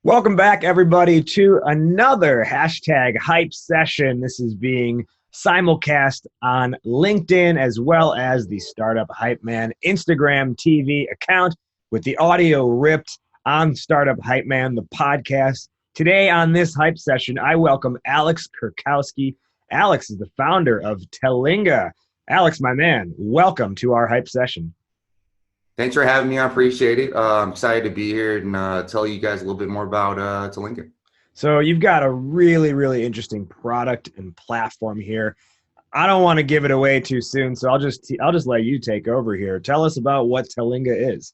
Welcome back, everybody, to another hashtag hype session. This is being simulcast on LinkedIn as well as the Startup Hype Man Instagram TV account with the audio ripped on Startup Hype Man, the podcast. Today on this hype session, I welcome Alex Kurkowski. Alex is the founder of Tellinga. Alex, my man, welcome to our hype session. Thanks for having me. I appreciate it. I'm excited to be here and tell you guys a little bit more about Tellinga. So you've got a really interesting product and platform here. I don't want to give it away too soon, so I'll just let you take over here. Tell us about what Tellinga is.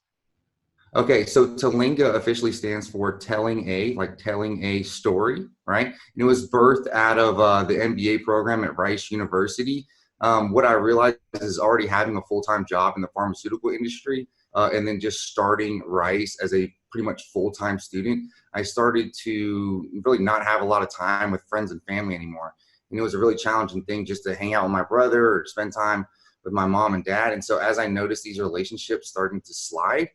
Okay, so Tellinga officially stands for telling a story, right? And it was birthed out of the MBA program at Rice University. What I realized is already having a full-time job in the pharmaceutical industry and then just starting Rice as a pretty much full-time student, I started to really not have a lot of time with friends and family anymore. And it was a really challenging thing just to hang out with my brother or spend time with my mom and dad. And so as I noticed these relationships starting to slide,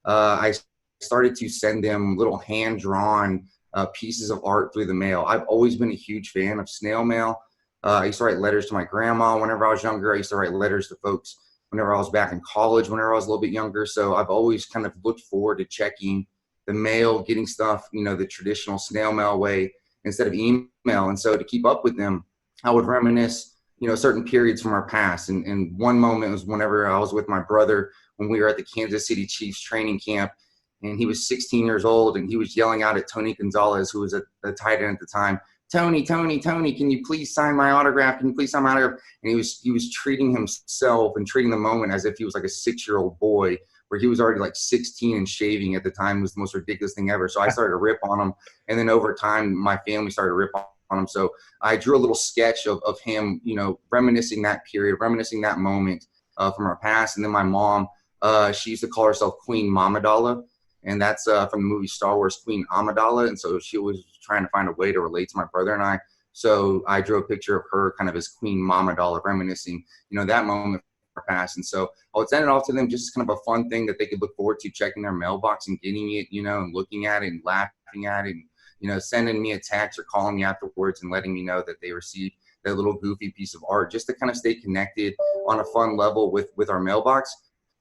I started to send them little hand-drawn pieces of art through the mail. I've always been a huge fan of snail mail. I used to write letters to my grandma whenever I was younger. I used to write letters to folks whenever I was back in college, whenever I was a little bit younger. So I've always kind of looked forward to checking the mail, getting stuff, the traditional snail mail way instead of email. And so to keep up with them, I would reminisce, certain periods from our past. And one moment was whenever I was with my brother when we were at the Kansas City Chiefs training camp. And he was 16 years old and he was yelling out at Tony Gonzalez, who was the tight end at the time, Tony, can you please sign my autograph? Can you please sign my autograph? And he was treating himself and treating the moment as if he was like a 6-year-old boy, where he was already like 16 and shaving at the time. It was the most ridiculous thing ever. So I started to rip on him. And then over time, my family started to rip on him. So I drew a little sketch of him, reminiscing that period, reminiscing that moment from our past. And then my mom, she used to call herself Queen Mamidala. And that's from the movie Star Wars, Queen Amidala. And so she was trying to find a way to relate to my brother and I. So I drew a picture of her kind of as Queen Mamidala, reminiscing, that moment from our past. And so I would send it off to them, just kind of a fun thing that they could look forward to, checking their mailbox and getting it, and looking at it and laughing at it, and, sending me a text or calling me afterwards and letting me know that they received that little goofy piece of art, just to kind of stay connected on a fun level with our mailbox.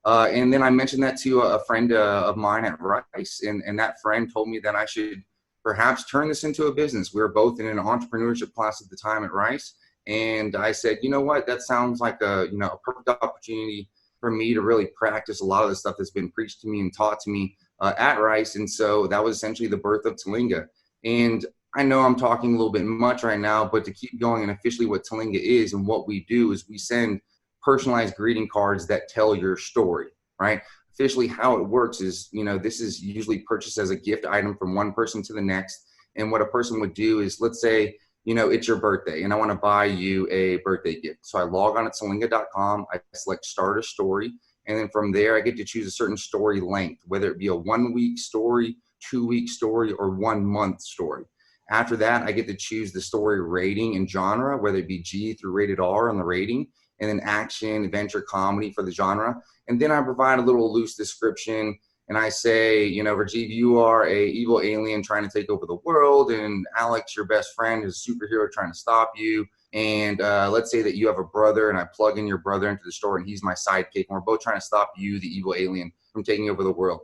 And then I mentioned that to a friend of mine at Rice, and that friend told me that I should perhaps turn this into a business. We were both in an entrepreneurship class at the time at Rice, and I said, you know what, that sounds like a perfect opportunity for me to really practice a lot of the stuff that's been preached to me and taught to me at Rice. And so that was essentially the birth of Tellinga. And I know I'm talking a little bit much right now, but to keep going, and officially what Tellinga is and what we do is we send personalized greeting cards that tell your story, right? Officially how it works is, this is usually purchased as a gift item from one person to the next. And what a person would do is, let's say, it's your birthday and I want to buy you a birthday gift. So I log on to stakeholder.Why, I select start a story. And then from there, I get to choose a certain story length, whether it be a 1-week story, 2-week story, or 1-month story. After that, I get to choose the story rating and genre, whether it be G through rated R on the rating, and then action, adventure, comedy for the genre. And then I provide a little loose description. And I say, Rajiv, you are a evil alien trying to take over the world. And Alex, your best friend, is a superhero trying to stop you. And let's say that you have a brother and I plug in your brother into the story and he's my sidekick. And we're both trying to stop you, the evil alien, from taking over the world.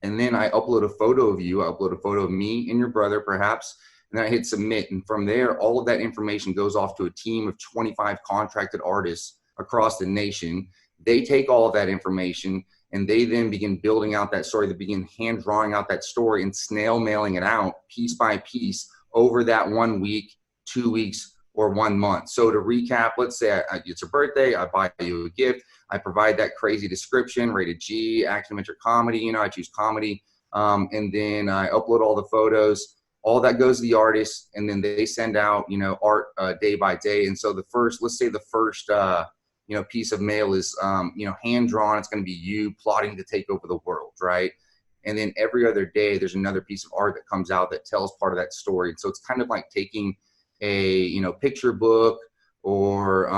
And then I upload a photo of you. I upload a photo of me and your brother, perhaps. And then I hit submit. And from there, all of that information goes off to a team of 25 contracted artists across the nation. They take all of that information and they then begin building out that story. They begin hand drawing out that story and snail mailing it out piece by piece over that 1 week, 2 weeks, or 1 month. So to recap, let's say it's your birthday, I buy you a gift. I provide that crazy description, rated G, action, adventure, comedy. I choose comedy. And then I upload all the photos. All that goes to the artist, and then they send out, art day by day. And so let's say the first, piece of mail is, hand drawn. It's going to be you plotting to take over the world, right? And then every other day, there's another piece of art that comes out that tells part of that story. And so it's kind of like taking a, picture book or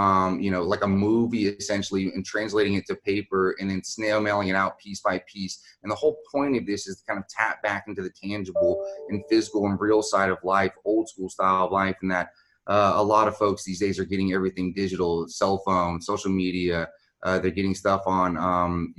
like a movie essentially, and translating it to paper and then snail mailing it out piece by piece. And the whole point of this is to kind of tap back into the tangible and physical and real side of life, old school style of life, and that a lot of folks these days are getting everything digital, cell phone, social media. They're getting stuff on,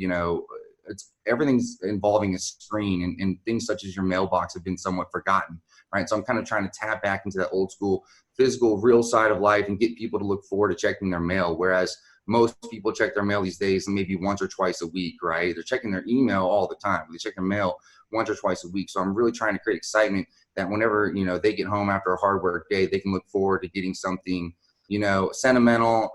it's everything's involving a screen, and things such as your mailbox have been somewhat forgotten, right? So I'm kind of trying to tap back into that old school, physical, real side of life and get people to look forward to checking their mail. Whereas most people check their mail these days maybe once or twice a week, right? They're checking their email all the time. They check their mail once or twice a week. So I'm really trying to create excitement that whenever, they get home after a hard work day, they can look forward to getting something, sentimental,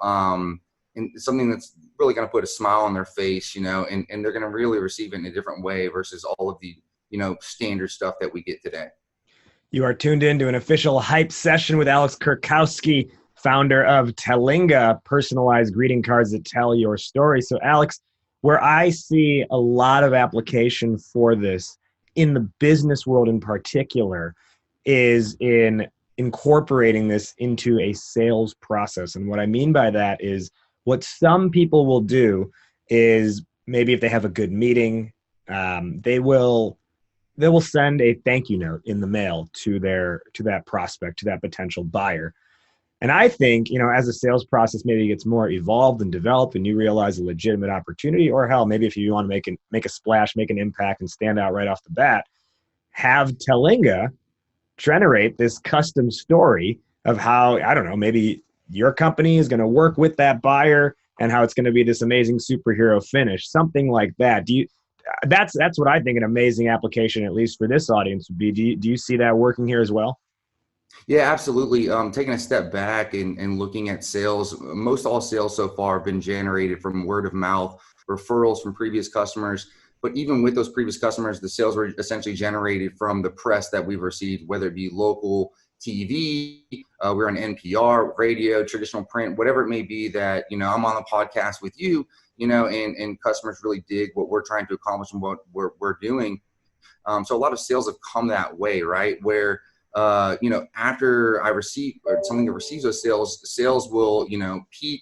and something that's really going to put a smile on their face, and they're going to really receive it in a different way versus all of the, standard stuff that we get today. You are tuned in to an official hype session with Alex Kurkowski, founder of Tellinga, personalized greeting cards that tell your story. So Alex, where I see a lot of application for this in the business world in particular is in incorporating this into a sales process. And what I mean by that is what some people will do is maybe if they have a good meeting, they will send a thank you note in the mail to that prospect, to that potential buyer. And I think, as a sales process maybe gets more evolved and developed and you realize a legitimate opportunity, or hell, maybe if you want to make a splash, make an impact and stand out right off the bat, have Tellinga generate this custom story of how, I don't know, maybe your company is going to work with that buyer and how it's going to be this amazing superhero finish, something like that. That's what I think an amazing application, at least for this audience, would be. Do you see that working here as well? Yeah, absolutely. Taking a step back and looking at sales, most all sales so far have been generated from word of mouth, referrals from previous customers. But even with those previous customers, the sales were essentially generated from the press that we've received, whether it be local TV, we're on NPR, radio, traditional print, whatever it may be that, I'm on the podcast with you, and customers really dig what we're trying to accomplish and what we're doing. So a lot of sales have come that way, right? Where, after I receive or something that receives those sales will, peak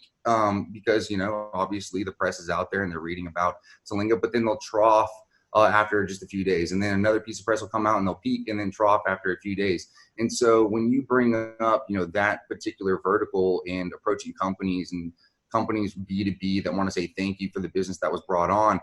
because, obviously the press is out there and they're reading about Tellinga, but then they'll trough after just a few days. And then another piece of press will come out and they'll peak and then trough after a few days. And so when you bring up, that particular vertical and approaching companies B2B that want to say thank you for the business that was brought on,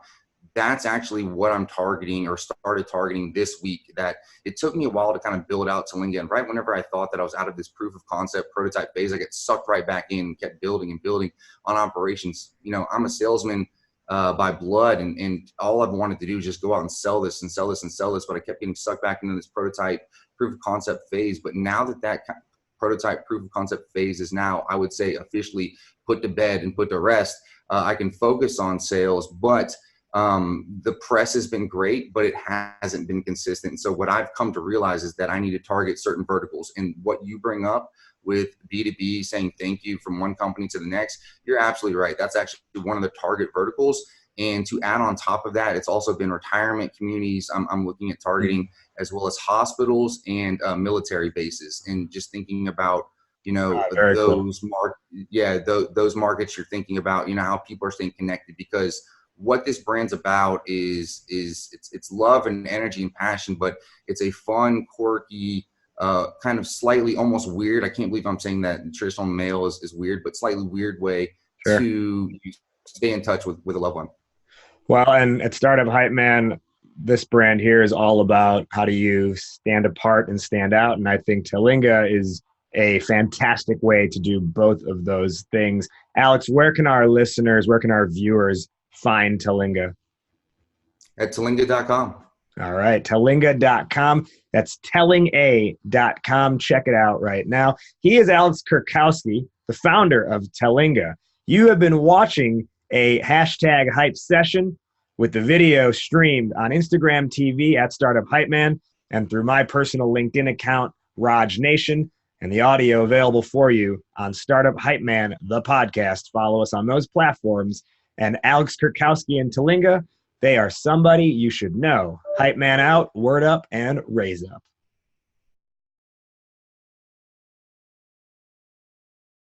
that's actually what I'm targeting or started targeting this week. That it took me a while to kind of build out Tellinga. And right whenever I thought that I was out of this proof of concept prototype phase, I get sucked right back in and kept building and building on operations. I'm a salesman by blood, and all I've wanted to do is just go out and sell this and sell this and sell this. But I kept getting sucked back into this prototype proof of concept phase. But now that prototype proof of concept phase is now, I would say, officially put to bed and put to rest, I can focus on sales. But the press has been great, but it hasn't been consistent. So what I've come to realize is that I need to target certain verticals. And what you bring up with B2B saying thank you from one company to the next, you're absolutely right. That's actually one of the target verticals. And to add on top of that, it's also been retirement communities. I'm looking at targeting, as well as hospitals and military bases, and just thinking about, those those markets you're thinking about, how people are staying connected. Because what this brand's about is it's love and energy and passion, but it's a fun, quirky, kind of slightly almost weird. I can't believe I'm saying that traditional mail is weird, but slightly weird way to stay in touch with a loved one. Well, and at Startup Hype Man, this brand here is all about how do you stand apart and stand out. And I think Tellinga is a fantastic way to do both of those things. Alex, where can our viewers find Tellinga? At Tellinga.com. All right, Tellinga.com. That's tellinga.com. Check it out right now. He is Alex Kurkowski, the founder of Tellinga. You have been watching a hashtag hype session with the video streamed on Instagram TV at Startup Hype Man and through my personal LinkedIn account, Raj Nation, and the audio available for you on Startup Hype Man, the podcast. Follow us on those platforms. And Alex Kurkowski and Tellinga, they are somebody you should know. Hype Man out, word up, and raise up.